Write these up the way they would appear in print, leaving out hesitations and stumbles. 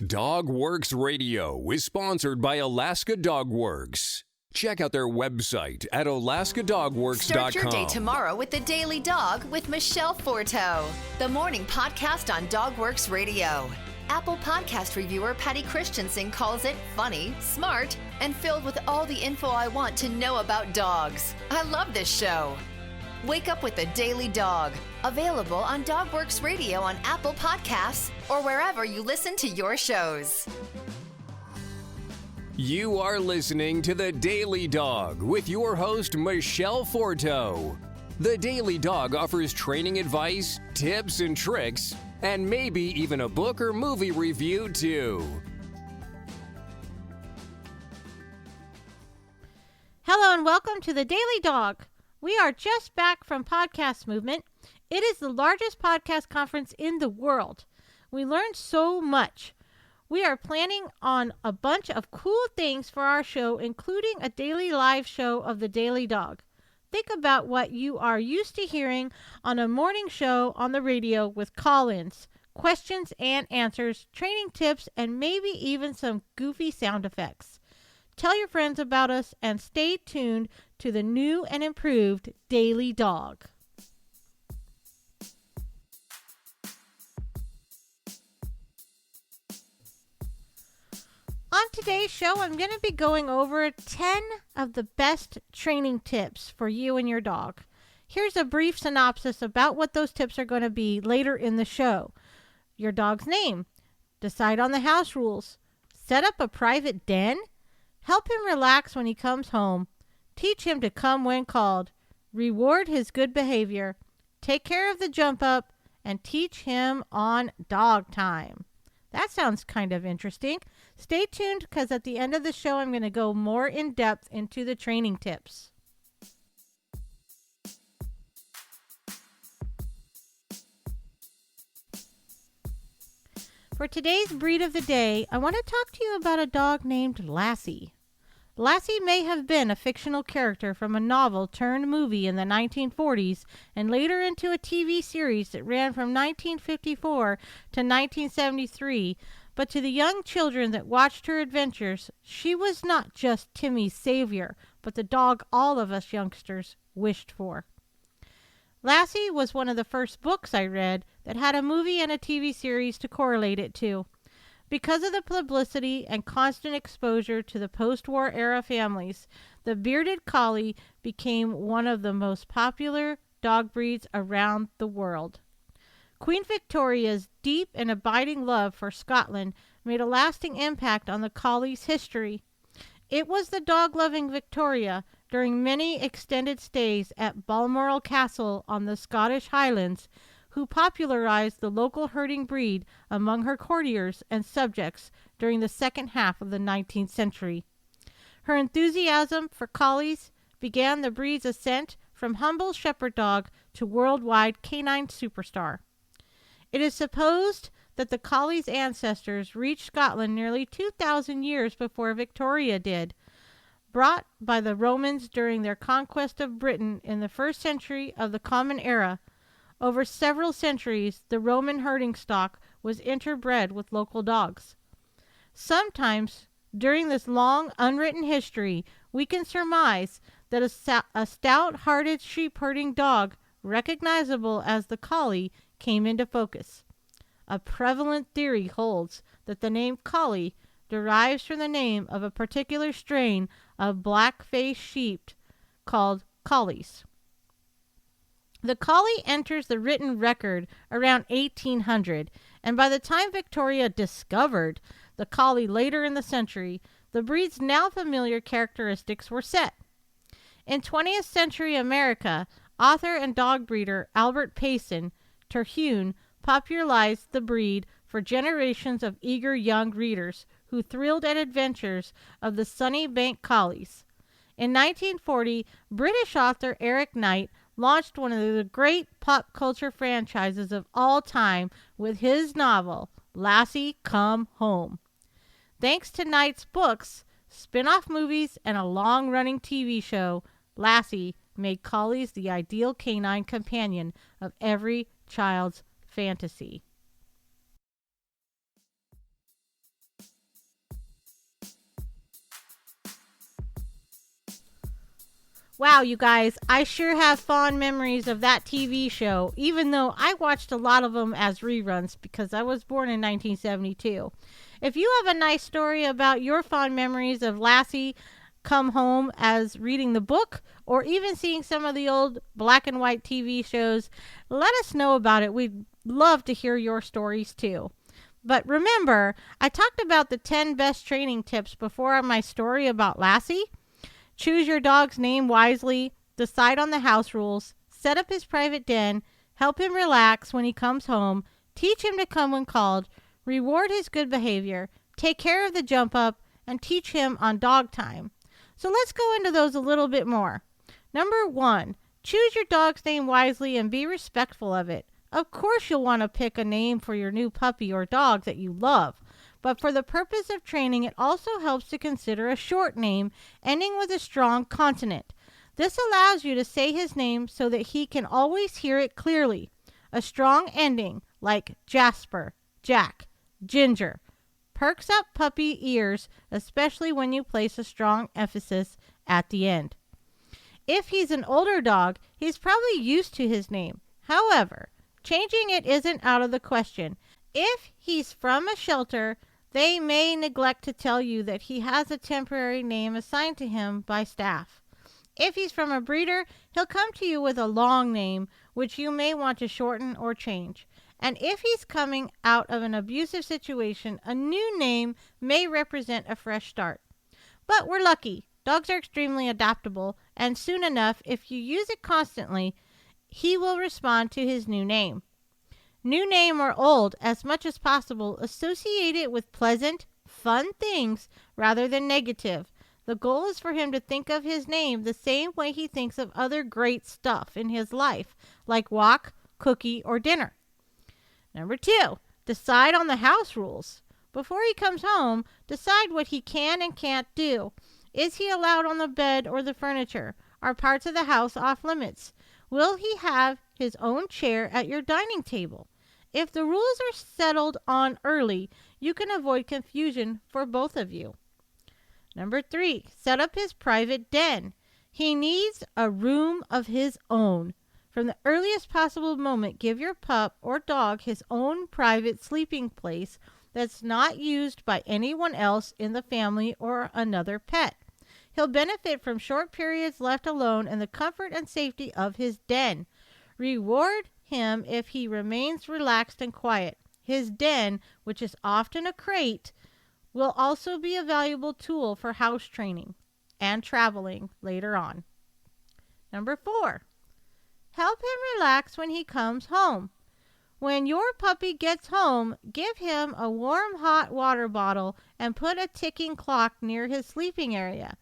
DogWorks Radio is sponsored by Alaska Dogworks. Check out their website at alaskadogworks.com. Start your day tomorrow with The Daily Dog with Michele Forto, the morning podcast on DogWorks Radio. Apple Podcast reviewer Patty Christensen calls it funny, smart, and filled with all the info I want to know about dogs. I love this show. Wake up with The Daily Dog. Available on DogWorks Radio on Apple Podcasts or wherever you listen to your shows. You are listening to The Daily Dog with your host, Michele Forto. The Daily Dog offers training advice, tips and tricks, and maybe even a book or movie review, too. Hello and welcome to The Daily Dog. We are just back from Podcast Movement. It is the largest podcast conference in the world. We learned so much. We are planning on a bunch of cool things for our show, including a daily live show of The Daily Dog. Think about what you are used to hearing on a morning show on the radio with call-ins, questions and answers, training tips, and maybe even some goofy sound effects. Tell your friends about us and stay tuned to the new and improved Daily Dog. On today's show, I'm going to be going over 10 of the best training tips for you and your dog. Here's a brief synopsis about what those tips are going to be later in the show. Your dog's name, decide on the house rules, set up a private den, help him relax when he comes home, teach him to come when called, reward his good behavior, take care of the jump up, and teach him on dog time. That sounds kind of interesting. Stay tuned because at the end of the show, I'm going to go more in depth into the training tips. For today's breed of the day, I want to talk to you about a dog named Lassie. Lassie may have been a fictional character from a novel turned movie in the 1940s and later into a TV series that ran from 1954 to 1973, but to the young children that watched her adventures, she was not just Timmy's savior, but the dog all of us youngsters wished for. Lassie was one of the first books I read that had a movie and a TV series to correlate it to. Because of the publicity and constant exposure to the post-war era families, the bearded collie became one of the most popular dog breeds around the world. Queen Victoria's deep and abiding love for Scotland made a lasting impact on the collie's history. It was the dog-loving Victoria, during many extended stays at Balmoral Castle on the Scottish Highlands, who popularized the local herding breed among her courtiers and subjects during the second half of the 19th century. Her enthusiasm for collies began the breed's ascent from humble shepherd dog to worldwide canine superstar. It is supposed that the collie's ancestors reached Scotland nearly 2,000 years before Victoria did, brought by the Romans during their conquest of Britain in the first century of the Common Era. Over several centuries, the Roman herding stock was interbred with local dogs. Sometimes, during this long, unwritten history, we can surmise that a stout-hearted sheep-herding dog, recognizable as the collie, came into focus. A prevalent theory holds that the name collie derives from the name of a particular strain of black-faced sheep called collies. The collie enters the written record around 1800, and by the time Victoria discovered the collie later in the century, the breed's now familiar characteristics were set. In 20th century America, author and dog breeder Albert Payson Terhune popularized the breed for generations of eager young readers who thrilled at adventures of the Sunnybank collies. In 1940, British author Eric Knight launched one of the great pop culture franchises of all time with his novel, Lassie, Come Home. Thanks to Knight's books, spin-off movies, and a long-running TV show, Lassie made collies the ideal canine companion of every child's fantasy. Wow, you guys, I sure have fond memories of that TV show, even though I watched a lot of them as reruns because I was born in 1972. If you have a nice story about your fond memories of Lassie come home as reading the book, or even seeing some of the old black and white TV shows, let us know about it. We'd love to hear your stories too. But remember, I talked about the 10 best training tips before on my story about Lassie. Choose your dog's name wisely, decide on the house rules, set up his private den, help him relax when he comes home, teach him to come when called, reward his good behavior, take care of the jump up, and teach him on dog time. So let's go into those a little bit more. Number 1, choose your dog's name wisely and be respectful of it. Of course you'll want to pick a name for your new puppy or dog that you love, but for the purpose of training, it also helps to consider a short name ending with a strong consonant. This allows you to say his name so that he can always hear it clearly. A strong ending, like Jasper, Jack, Ginger, perks up puppy ears, especially when you place a strong emphasis at the end. If he's an older dog, he's probably used to his name. However, changing it isn't out of the question. If he's from a shelter, they may neglect to tell you that he has a temporary name assigned to him by staff. If he's from a breeder, he'll come to you with a long name, which you may want to shorten or change. And if he's coming out of an abusive situation, a new name may represent a fresh start. But we're lucky. Dogs are extremely adaptable, and soon enough, if you use it constantly, he will respond to his new name. New name or old, as much as possible, associate it with pleasant, fun things rather than negative. The goal is for him to think of his name the same way he thinks of other great stuff in his life, like walk, cookie, or dinner. Number 2, decide on the house rules. Before he comes home, decide what he can and can't do. Is he allowed on the bed or the furniture? Are parts of the house off limits? Will he have his own chair at your dining table? If the rules are settled on early, you can avoid confusion for both of you. Number 3, set up his private den. He needs a room of his own. From the earliest possible moment, give your pup or dog his own private sleeping place that's not used by anyone else in the family or another pet. He'll benefit from short periods left alone in the comfort and safety of his den. Reward him if he remains relaxed and quiet. His den, which is often a crate, will also be a valuable tool for house training and traveling later on. Number 4, help him relax when he comes home. When your puppy gets home, give him a warm hot water bottle and put a ticking clock near his sleeping area.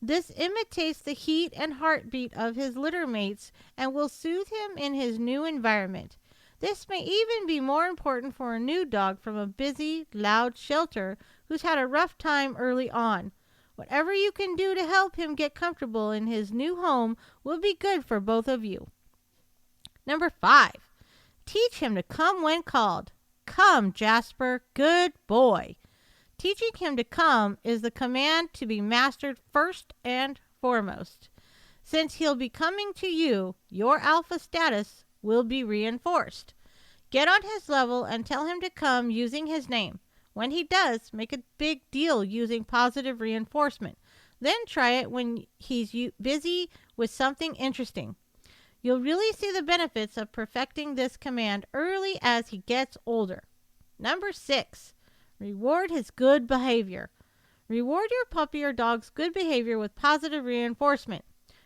This imitates the heat and heartbeat of his litter mates and will soothe him in his new environment. This may even be more important for a new dog from a busy, loud shelter who's had a rough time early on. Whatever you can do to help him get comfortable in his new home will be good for both of you. Number 5, teach him to come when called. Come, Jasper, good boy. Teaching him to come is the command to be mastered first and foremost. Since he'll be coming to you, your alpha status will be reinforced. Get on his level and tell him to come using his name. When he does, make a big deal using positive reinforcement. Then try it when he's busy with something interesting. You'll really see the benefits of perfecting this command early as he gets older. Number 6, reward his good behavior. Reward your puppy or dog's good behavior with positive reinforcement.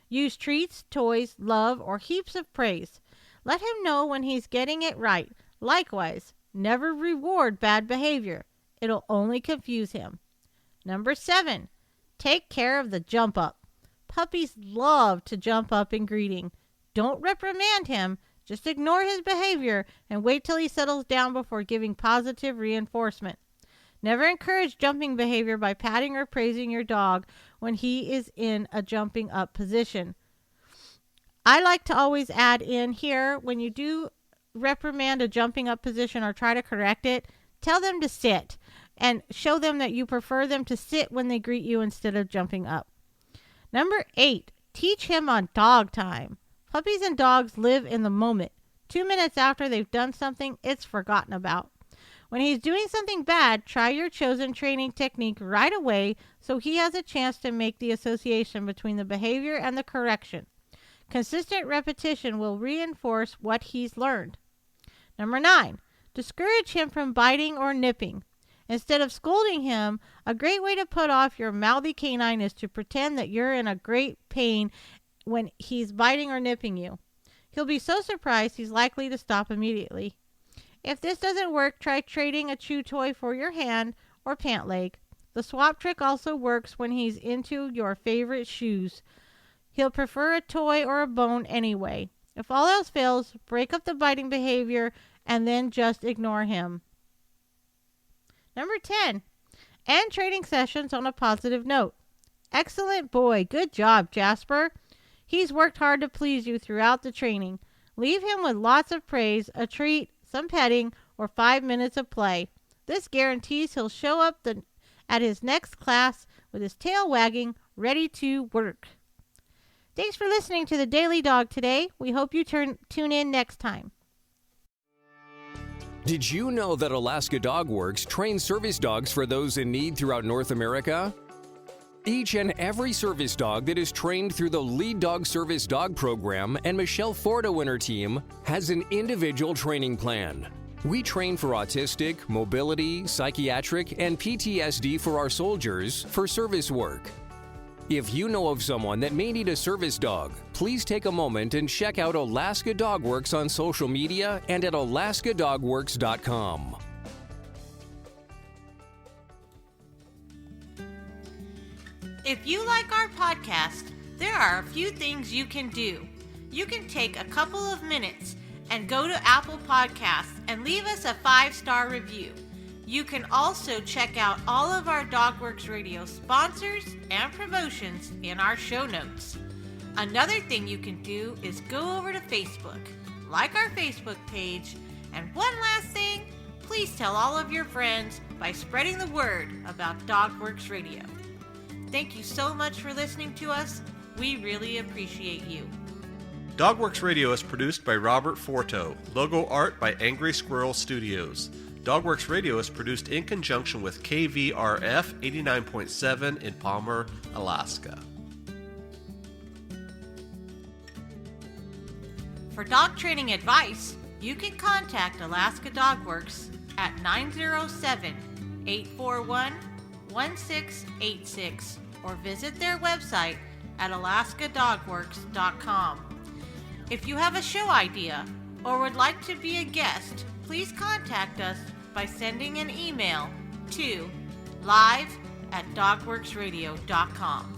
Use treats, toys, love, or heaps of praise. Let him know when he's getting it right. Likewise, never reward bad behavior. It'll only confuse him. Number 7, take care of the jump up. Puppies love to jump up in greeting. Don't reprimand him. Just ignore his behavior and wait till he settles down before giving positive reinforcement. Never encourage jumping behavior by patting or praising your dog when he is in a jumping up position. I like to always add in here, when you do reprimand a jumping up position or try to correct it, tell them to sit and show them that you prefer them to sit when they greet you instead of jumping up. Number 8, Teach him on dog time. Puppies and dogs live in the moment. 2 minutes after they've done something, it's forgotten about. When he's doing something bad, try your chosen training technique right away so he has a chance to make the association between the behavior and the correction. Consistent repetition will reinforce what he's learned. Number 9, discourage him from biting or nipping. Instead of scolding him, a great way to put off your mouthy canine is to pretend that you're in a great pain when he's biting or nipping you. He'll be so surprised he's likely to stop immediately. If this doesn't work, try trading a chew toy for your hand or pant leg. The swap trick also works when he's into your favorite shoes. He'll prefer a toy or a bone anyway. If all else fails, break up the biting behavior and then just ignore him. Number 10, end training sessions on a positive note. Excellent boy. Good job, Jasper. He's worked hard to please you throughout the training. Leave him with lots of praise, a treat, some petting, or 5 minutes of play. This guarantees he'll show up at his next class with his tail wagging, ready to work. Thanks for listening to the Daily Dog today. We hope you tune in next time. Did you know that Alaska Dog Works trains service dogs for those in need throughout North America? Each and every service dog that is trained through the Lead Dog Service Dog Program and Michele Forto and her team has an individual training plan. We train for autistic, mobility, psychiatric, and PTSD for our soldiers for service work. If you know of someone that may need a service dog, please take a moment and check out Alaska Dog Works on social media and at alaskadogworks.com. If you like our podcast, there are a few things you can do. You can take a couple of minutes and go to Apple Podcasts and leave us a 5-star review. You can also check out all of our DogWorks Radio sponsors and promotions in our show notes. Another thing you can do is go over to Facebook, like our Facebook page, and one last thing, please tell all of your friends by spreading the word about DogWorks Radio. Thank you so much for listening to us. We really appreciate you. DogWorks Radio is produced by Robert Forto. Logo art by Angry Squirrel Studios. DogWorks Radio is produced in conjunction with KVRF 89.7 in Palmer, Alaska. For dog training advice, you can contact Alaska Dog Works at 907-841-1686 or visit their website at alaskadogworks.com. If you have a show idea or would like to be a guest, please contact us by sending an email to live@dogworksradio.com.